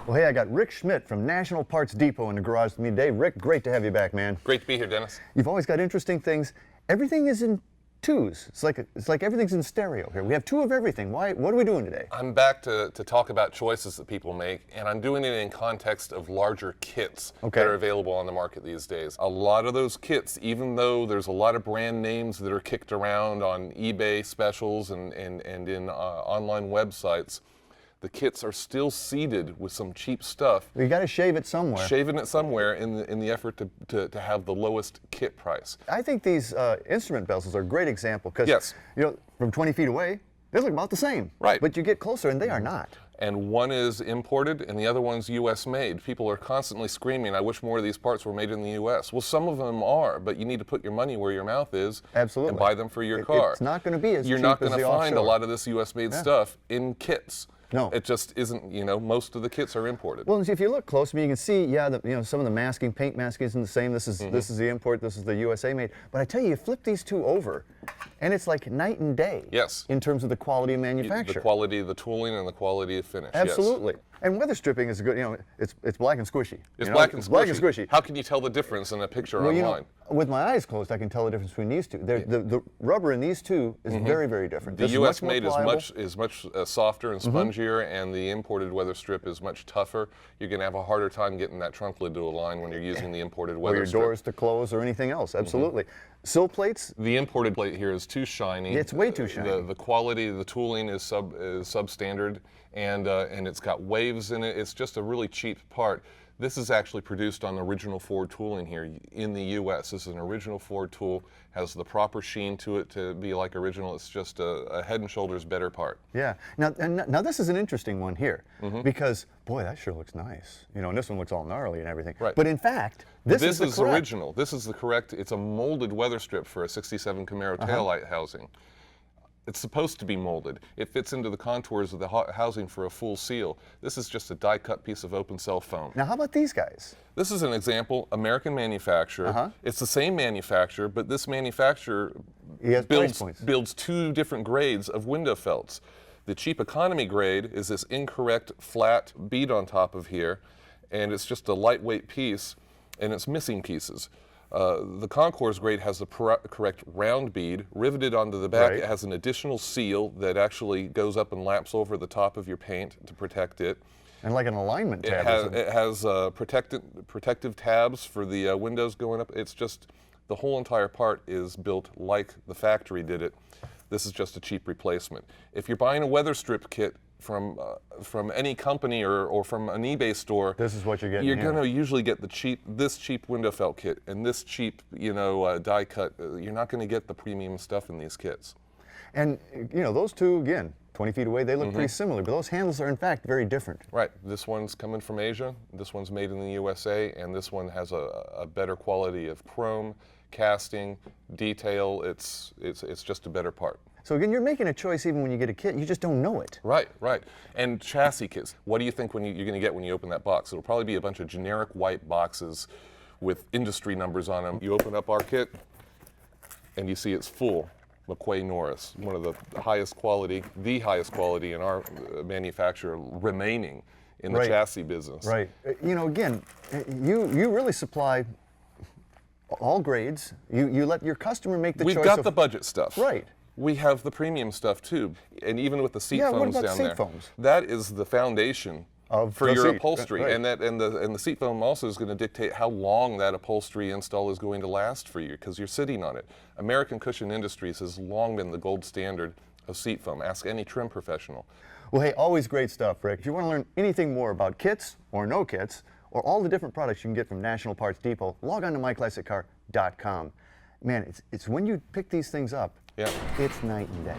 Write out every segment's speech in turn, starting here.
Well, hey, I got Rick Schmidt from National Parts Depot in the garage with me today. Rick, great to have you back, man. Great to be here, Dennis. You've always got interesting things. Everything is in twos. It's like everything's in stereo here. We have two of everything. Why? What are we doing today? I'm back to talk about choices that people make, and I'm doing it in context of larger kits that are available on the market these days. A lot of those kits, even though there's a lot of brand names that are kicked around on eBay specials and in online websites, the kits are still seeded with some cheap stuff. You got to shave it somewhere. Shaving it somewhere in the effort to have the lowest kit price. I think these instrument bezels are a great example because from 20 feet away, they look about the same. Right. But you get closer and they are not. And one is imported and the other one's U.S. made. People are constantly screaming, I wish more of these parts were made in the U.S. Well, some of them are, but you need to put your money where your mouth is. Absolutely. And buy them for your car. It's not going to be as cheap as the offshore. You're not going to find a lot of this U.S. made stuff in kits. No. It just isn't, most of the kits are imported. Well, if you look close, you can see, some of the masking, paint masking isn't the same. This is the import, this is the USA made. But I tell you, you flip these two over, and it's like night and day. Yes. In terms of the quality of manufacture. The quality of the tooling and the quality of finish. Absolutely. Yes. And weather stripping is good, it's black and squishy. It's black and squishy. Black and squishy. How can you tell the difference in a picture online? With my eyes closed, I can tell the difference between these two. The rubber in these two is very, very different. The U.S. made is much softer and spongier, and the imported weather strip is much tougher. You're going to have a harder time getting that trunk lid to align when you're using the imported weather strip. Or your doors to close or anything else, absolutely. Sill plates? The imported plate here is too shiny. It's way too shiny. The quality of the tooling is substandard, and it's got waves in it. It's just a really cheap part. This is actually produced on original Ford tooling here in the U.S. This is an original Ford tool, has the proper sheen to it to be like original. It's just a head and shoulders better part. Yeah. Now this is an interesting one here because, boy, that sure looks nice. And this one looks all gnarly and everything. Right. But in fact, this is original. This is the correct. It's a molded weather strip for a '67 Camaro taillight housing. It's supposed to be molded. It fits into the contours of the housing for a full seal. This is just a die-cut piece of open cell foam. Now, how about these guys? This is an example, American manufacturer. It's the same manufacturer, but this manufacturer builds two different grades of window felts. The cheap economy grade is this incorrect flat bead on top of here, and it's just a lightweight piece, and it's missing pieces. The Concours grade has the correct round bead riveted onto the back. It has an additional seal that actually goes up and laps over the top of your paint to protect it. And like an alignment tab. It has protective tabs for the windows going up. It's just, the whole entire part is built like the factory did it. This is just a cheap replacement. If you're buying a weather strip kit from any company or from an eBay store, this is what you're getting. You're going to usually get this cheap window felt kit and this cheap, die cut. You're not going to get the premium stuff in these kits. And those two, again, 20 feet away, they look pretty similar, but those handles are in fact very different. Right. This one's coming from Asia. This one's made in the USA, and this one has a better quality of chrome, casting, detail. It's just a better part. So again, you're making a choice even when you get a kit, you just don't know it. Right. And chassis kits. What do you think you're going to get when you open that box? It'll probably be a bunch of generic white boxes with industry numbers on them. You open up our kit, and you see it's full. McQuay Norris, one of the highest quality in our manufacturer remaining in the chassis business. Right. Again, you really supply all grades. You let your customer make the choice. We've got the budget stuff. Right. We have the premium stuff too, and even with the seat foams down there. Foams? That is the foundation for your upholstery, right. and the seat foam also is going to dictate how long that upholstery install is going to last for you, because you're sitting on it. American Cushion Industries has long been the gold standard of seat foam. Ask any trim professional. Well, hey, always great stuff, Rick. If you want to learn anything more about kits or no kits, or all the different products you can get from National Parts Depot, log on to myclassiccar.com. Man, it's when you pick these things up, it's night and day.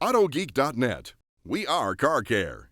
AutoGeek.net. We are car care.